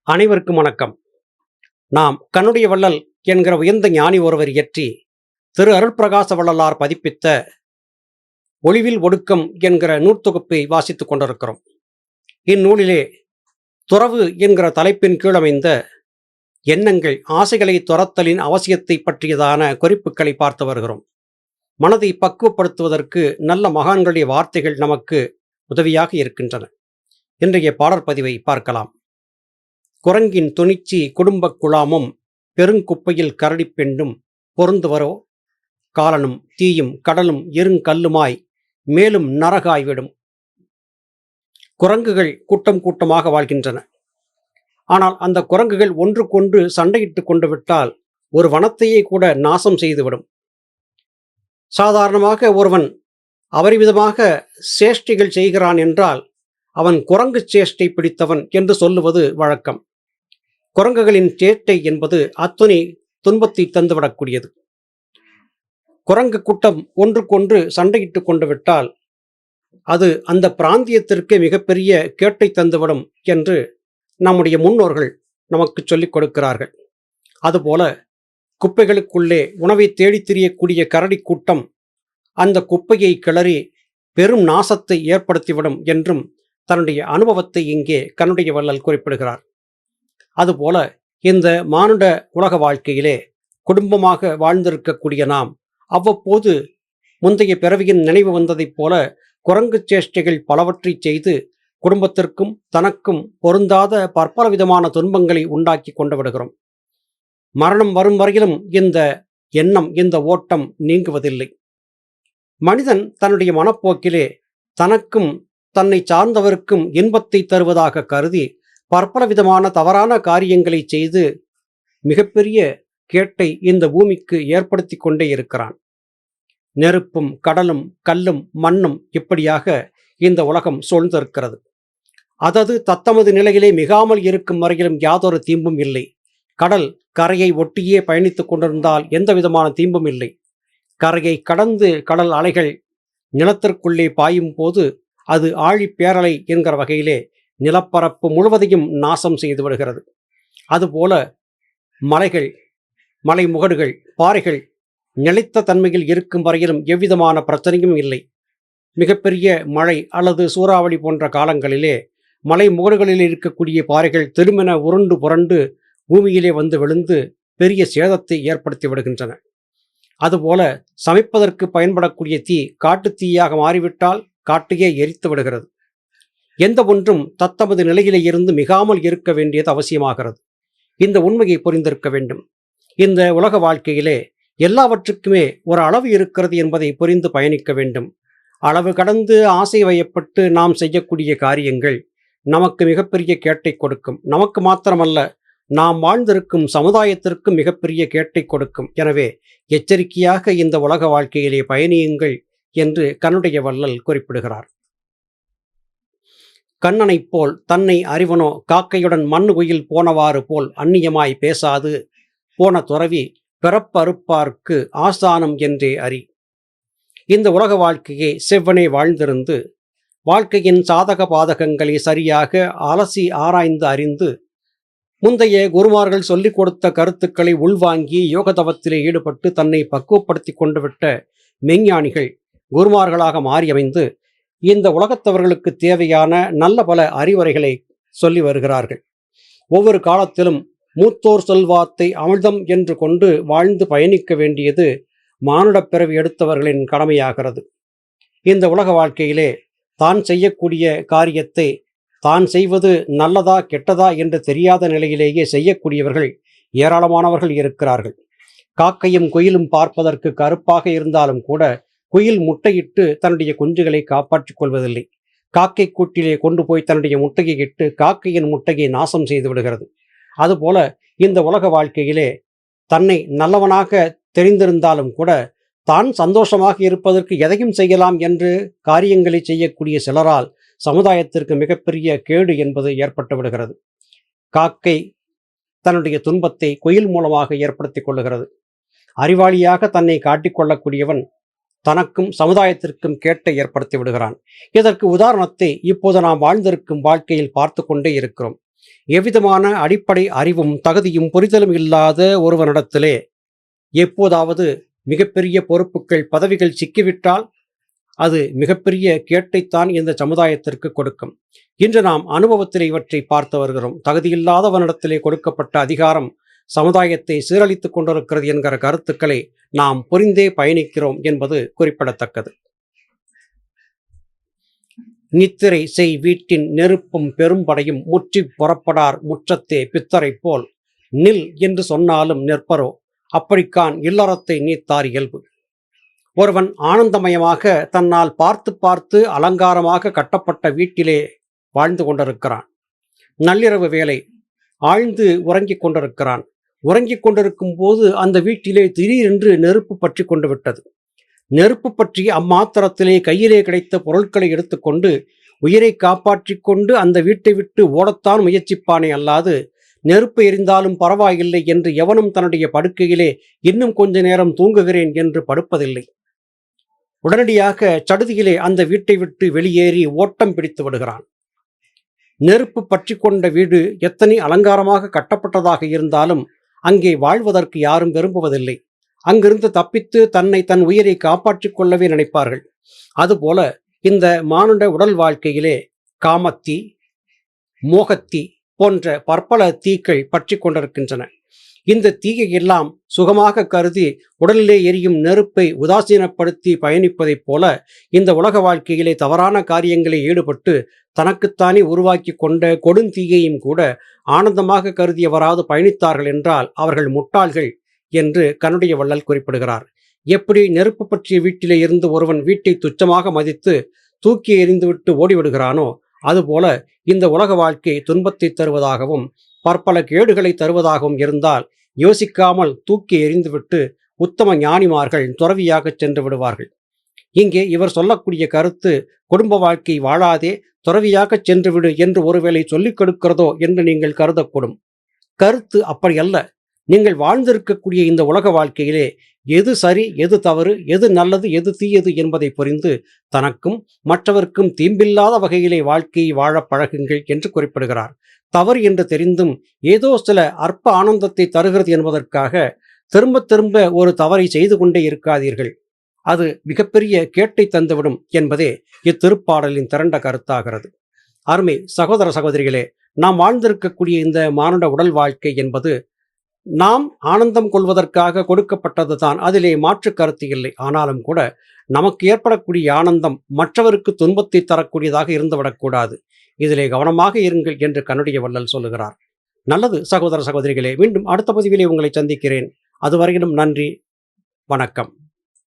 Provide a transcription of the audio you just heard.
அனைவருக்கும் வணக்கம். நாம் கண்ணுடைய வள்ளல் என்கிற உயர்ந்த ஞானி ஒருவர் இயற்றி திரு அருட்பிரகாச வள்ளலார் பதிப்பித்த ஒளிவில் ஒடுக்கம் என்கிற நூற்தொகுப்பை வாசித்துக் கொண்டிருக்கிறோம். இந்நூலிலே துறவு என்கிற தலைப்பின் கீழமைந்த எண்ணங்கள் ஆசைகளை துறத்தலின் அவசியத்தை பற்றியதான குறிப்புகளை பார்த்து வருகிறோம். மனதை பக்குவப்படுத்துவதற்கு நல்ல மகான்களுடைய வார்த்தைகள் நமக்கு உதவியாக இருக்கின்றன. இன்றைய பாடற்பதிவை பார்க்கலாம். குரங்கின் துணிச்சி குடும்பக் குழாமும் பெருங்குப்பையில் கரடி பெண்டும் பொருந்துவரோ காலனும் தீயும் கடலும் இருங்கல்லுமாய் மேலும் நரகாய்விடும். குரங்குகள் கூட்டம் கூட்டமாக வாழ்கின்றன. ஆனால் அந்த குரங்குகள் ஒன்றுக்கொன்று சண்டையிட்டு கொண்டு விட்டால் ஒரு வனத்தையே கூட நாசம் செய்துவிடும். சாதாரணமாக ஒருவன் அபரிவிதமாக சேஷ்டைகள் செய்கிறான் என்றால் அவன் குரங்கு சேஷ்டை பிடித்தவன் என்று சொல்லுவது வழக்கம். குரங்குகளின் சேட்டை என்பது அத்துணை துன்பத்தை தந்துவிடக்கூடியது. குரங்கு கூட்டம் ஒன்றுக்கொன்று சண்டையிட்டு கொண்டு விட்டால் அது அந்த பிராந்தியத்திற்கு மிகப்பெரிய கேட்டை தந்துவிடும் என்று நம்முடைய முன்னோர்கள் நமக்கு சொல்லிக் கொடுக்கிறார்கள். அதுபோல குப்பைகளுக்குள்ளே உணவை தேடித் திரியக்கூடிய கரடி கூட்டம் அந்த குப்பையை கிளறி பெரும் நாசத்தை ஏற்படுத்திவிடும் என்றும் தன்னுடைய அனுபவத்தை இங்கே கண்ணுடைய வள்ளல் குறிப்பிடுகிறார். அதுபோல இந்த மானுட உலக வாழ்க்கையிலே குடும்பமாக வாழ்ந்திருக்கக்கூடிய நாம் அவ்வப்போது முந்தைய பிறவியின் நினைவு வந்ததைப் போல குரங்கு சேஷ்டைகள் பலவற்றை செய்து குடும்பத்திற்கும் தனக்கும் பொருந்தாத பற்பல விதமான துன்பங்களை உண்டாக்கி கொண்டு விடுகிறோம். மரணம் வரும் வரையிலும் இந்த எண்ணம், இந்த ஓட்டம் நீங்குவதில்லை. மனிதன் தன்னுடைய மனப்போக்கிலே தனக்கும் தன்னை சார்ந்தவருக்கும் இன்பத்தை தருவதாக கருதி பற்பல விதமான தவறான காரியங்களை செய்து மிகப்பெரிய கேட்டை இந்த பூமிக்கு ஏற்படுத்தி கொண்டே இருக்கிறான். நெருப்பும் கடலும் கல்லும் மண்ணும் இப்படியாக இந்த உலகம் சூழ்ந்திருக்கிறது. அதது தத்தமது நிலையிலே மிகாமல் இருக்கும் வரையிலும் யாதொரு தீம்பும் இல்லை. கடல் கரையை ஒட்டியே பயணித்துக் கொண்டிருந்தால் எந்த விதமான தீம்பும் இல்லை. கரையை கடந்து கடல் அலைகள் நிலத்திற்குள்ளே பாயும் போது அது ஆழி பேரலை என்கிற வகையிலே நிலப்பரப்பு முழுவதையும் நாசம் செய்து விடுகிறது. அதுபோல மலைகள், மலை முகடுகள், பாறைகள் நிலைத்த தன்மையில் இருக்கும் வரையிலும் எவ்விதமான பிரச்சனையும் இல்லை. மிகப்பெரிய மழை அல்லது சூறாவளி போன்ற காலங்களிலே மலை முகடுகளில் இருக்கக்கூடிய பாறைகள் திருமென உருண்டு புரண்டு பூமியிலே வந்து விழுந்து பெரிய சேதத்தை ஏற்படுத்தி விடுகின்றன. அதுபோல சமைப்பதற்கு பயன்படக்கூடிய தீ காட்டு தீயாக மாறிவிட்டால் காட்டையே எரித்து விடுகிறது. எந்த ஒன்றும் தத்தமது நிலையிலே இருந்து மிகாமல் இருக்க வேண்டியது அவசியமாகிறது. இந்த உண்மையை புரிந்திருக்க வேண்டும். இந்த உலக வாழ்க்கையிலே எல்லாவற்றுக்குமே ஒரு அளவு இருக்கிறது என்பதை புரிந்து பயணிக்க வேண்டும். அளவு கடந்து ஆசை வயப்பட்டு நாம் செய்யக்கூடிய காரியங்கள் நமக்கு மிகப்பெரிய கேட்டை கொடுக்கும். நமக்கு மாத்திரமல்ல, நாம் வாழ்ந்திருக்கும் சமுதாயத்திற்கும் மிகப்பெரிய கேட்டை கொடுக்கும். எனவே எச்சரிக்கையாக இந்த உலக வாழ்க்கையிலே பயணியுங்கள் என்று கண்ணுடைய வள்ளல் குறிப்பிடுகிறார். கண்ணனைப் போல் தன்னை அறிவனோ காக்கையுடன் மண்ணுகுயில் போனவாறு போல் அந்நியமாய் பேசாது போன துறவி பிறப்பறுப்பார்க்கு ஆசானம் என்றே அறி. இந்த உலக வாழ்க்கையை செவ்வனே வாழ்ந்திருந்து வாழ்க்கையின் சாதக பாதகங்களை சரியாக அலசி ஆராய்ந்து அறிந்து முந்தைய குருமார்கள் சொல்லிக் கொடுத்த கருத்துக்களை உள்வாங்கி யோகதவத்திலே ஈடுபட்டு தன்னை பக்குவப்படுத்தி கொண்டு விட்ட மெஞ்ஞானிகள் குருமார்களாக மாறியமைந்து இந்த உலகத்தவர்களுக்கு தேவையான நல்ல பல அறிவுரைகளை சொல்லி வருகிறார்கள். ஒவ்வொரு காலத்திலும் மூத்தோர் சொல்வார்த்தை அமிழ்தம் என்று கொண்டு வாழ்ந்து பயணிக்க வேண்டியது மானுடப் பிறவி எடுத்தவர்களின் கடமையாகிறது. இந்த உலக வாழ்க்கையிலே தான் செய்யக்கூடிய காரியத்தை தான் செய்வது நல்லதா கெட்டதா என்று தெரியாத நிலையிலேயே செய்யக்கூடியவர்கள் ஏராளமானவர்கள் இருக்கிறார்கள். காக்கையும் குயிலும் பார்ப்பதற்கு கருப்பாக இருந்தாலும் கூட குயில் முட்டையிட்டு தன்னுடைய குஞ்சுகளை காப்பாற்றிக் கொள்வதில்லை. காக்கை கூட்டிலே கொண்டு போய் தன்னுடைய முட்டையை இட்டு காக்கையின் முட்டையை நாசம் செய்து விடுகிறது. அதுபோல இந்த உலக வாழ்க்கையிலே தன்னை நல்லவனாக தெரிந்திருந்தாலும் கூட தான் சந்தோஷமாக இருப்பதற்கு எதையும் செய்யலாம் என்று காரியங்களை செய்யக்கூடிய சிலரால் சமுதாயத்திற்கு மிகப்பெரிய கேடு என்பது ஏற்பட்டு விடுகிறது. காக்கை தன்னுடைய துன்பத்தை குயில் மூலமாக ஏற்படுத்திக் கொள்ளுகிறது. அறிவாளியாக தன்னை காட்டிக்கொள்ளக்கூடியவன் தனக்கும் சமுதாயத்திற்கும் கேட்டை ஏற்படுத்தி விடுகிறான். இதற்கு உதாரணத்தை இப்போது நாம் வாழ்ந்திருக்கும் வாழ்க்கையில் பார்த்து கொண்டே இருக்கிறோம். எவ்விதமான அடிப்படை அறிவும் தகுதியும் புரிதலும் இல்லாத ஒருவனிடத்திலே எப்போதாவது மிகப்பெரிய பொறுப்புகள் பதவிகள் சிக்கிவிட்டால் அது மிகப்பெரிய கேட்டைத்தான் இந்த சமுதாயத்திற்கு கொடுக்கும். இன்று நாம் அனுபவத்தில் இவற்றை பார்த்து வருகிறோம். தகுதியில்லாதவனிடத்திலே கொடுக்கப்பட்ட அதிகாரம் சமுதாயத்தை சீரழித்துக் கொண்டிருக்கிறது என்கிற கருத்துக்களை நாம் புரிந்தே பயணிக்கிறோம் என்பது குறிப்பிடத்தக்கது. நித்திரை செய் வீட்டின் நெருப்பும் பெரும்படையும் முற்றி புறப்படார் முற்றத்தே பித்தரை போல் நில் என்று சொன்னாலும் நிற்பரோ அப்படிக்கான் இல்லறத்தை நீத்தார் இயல்பு. ஒருவன் ஆனந்தமயமாக தன்னால் பார்த்து பார்த்து அலங்காரமாக கட்டப்பட்ட வீட்டிலே வாழ்ந்து கொண்டிருக்கிறான். நள்ளிரவு வேளை ஆழ்ந்து உறங்கிக் கொண்டிருக்கிறான். உறங்கிக் கொண்டிருக்கும் போது அந்த வீட்டிலே திடீரென்று நெருப்பு பற்றி கொண்டு விட்டது. நெருப்பு பற்றி அம்மாத்திரத்திலே கையிலே கிடைத்த பொருட்களை எடுத்துக்கொண்டு உயிரை காப்பாற்றிக் கொண்டு அந்த வீட்டை விட்டு ஓடத்தான் முயற்சிப்பானே அல்லாது நெருப்பு எரிந்தாலும் பரவாயில்லை என்று எவனும் தன்னுடைய படுக்கையிலே இன்னும் கொஞ்ச நேரம் தூங்குகிறேன் என்று படுப்பதில்லை. உடனடியாக சடுதியிலே அந்த வீட்டை விட்டு வெளியேறி ஓட்டம் பிடித்து விடுகிறான். நெருப்பு பற்றி கொண்ட வீடு எத்தனை அலங்காரமாக கட்டப்பட்டதாக இருந்தாலும் அங்கே வாழ்வதற்கு யாரும் விரும்புவதில்லை. அங்கிருந்து தப்பித்து தன் உயிரை காப்பாற்றிக் கொள்ளவே நினைப்பார்கள். அதுபோல இந்த மானுட உடல் வாழ்க்கையிலே காமத்தீ, மோகத்தீ போன்ற பற்பல தீக்கள் பற்றி கொண்டிருக்கின்றன. இந்த தீயை எல்லாம் சுகமாக கருதி உடலிலே எரியும் நெருப்பை உதாசீனப்படுத்தி பயணிப்பதைப் போல இந்த உலக வாழ்க்கையிலே தவறான காரியங்களில் ஈடுபட்டு தனக்குத்தானே உருவாக்கி கொண்ட கொடுந்தீயையும் கூட ஆனந்தமாக கருதியவராது பயணித்தார்கள் என்றால் அவர்கள் முட்டாள்கள் என்று கனுடைய வள்ளல் குறிப்பிடுகிறார். எப்படி நெருப்பு பற்றிய வீட்டிலே இருந்து ஒருவன் வீட்டை துச்சமாக மதித்து தூக்கி எறிந்துவிட்டு ஓடிவிடுகிறானோ அதுபோல இந்த உலக வாழ்க்கை துன்பத்தை தருவதாகவும் பற்பல கேடுகளை தருவதாகவும் இருந்தால் யோசிக்காமல் தூக்கி எறிந்துவிட்டு உத்தம ஞானிமார்கள் துறவியாக சென்று விடுவார்கள். இங்கே இவர் சொல்லக்கூடிய கருத்து குடும்ப வாழ்க்கை வாழாதே துறவியாக சென்று விடு என்று ஒருவேளை சொல்லிக் கொடுக்கிறதோ என்று நீங்கள் கருதக்கூடும். கருத்து அப்படி அல்ல. நீங்கள் வாழ்ந்திருக்கக்கூடிய இந்த உலக வாழ்க்கையிலே எது சரி, எது தவறு, எது நல்லது, எது தீயது என்பதை புரிந்து தனக்கும் மற்றவர்க்கும் தீம்பில்லாத வகையிலே வாழ்க்கையை வாழ பழகுங்கள் என்று குறிப்பிடுகிறார். தவறு என்று தெரிந்தும் ஏதோ சில அற்ப ஆனந்தத்தை தருகிறது என்பதற்காக திரும்ப திரும்ப ஒரு தவறை செய்து கொண்டே இருக்காதீர்கள். அது மிகப்பெரிய கேட்டை தந்துவிடும் என்பதே இத்திருப்பாடலின் திரண்ட கருத்தாகிறது. அருமை சகோதர சகோதரிகளே, நாம் வாழ்ந்திருக்கக்கூடிய இந்த மானுட உடல் வாழ்க்கை என்பது நாம் ஆனந்தம் கொள்வதற்காக கொடுக்கப்பட்டது தான். அதிலே மாற்று கருத்து இல்லை. ஆனாலும் கூட நமக்கு ஏற்படக்கூடிய ஆனந்தம் மற்றவருக்கு துன்பத்தை தரக்கூடியதாக இருந்துவிடக்கூடாது. இதிலே கவனமாக இருங்கள் என்று கனுடைய வள்ளல் சொல்லுகிறார். நல்லது சகோதர சகோதரிகளே, மீண்டும் அடுத்த பதிவிலே உங்களை சந்திக்கிறேன். அதுவரையிலும் நன்றி, வணக்கம்.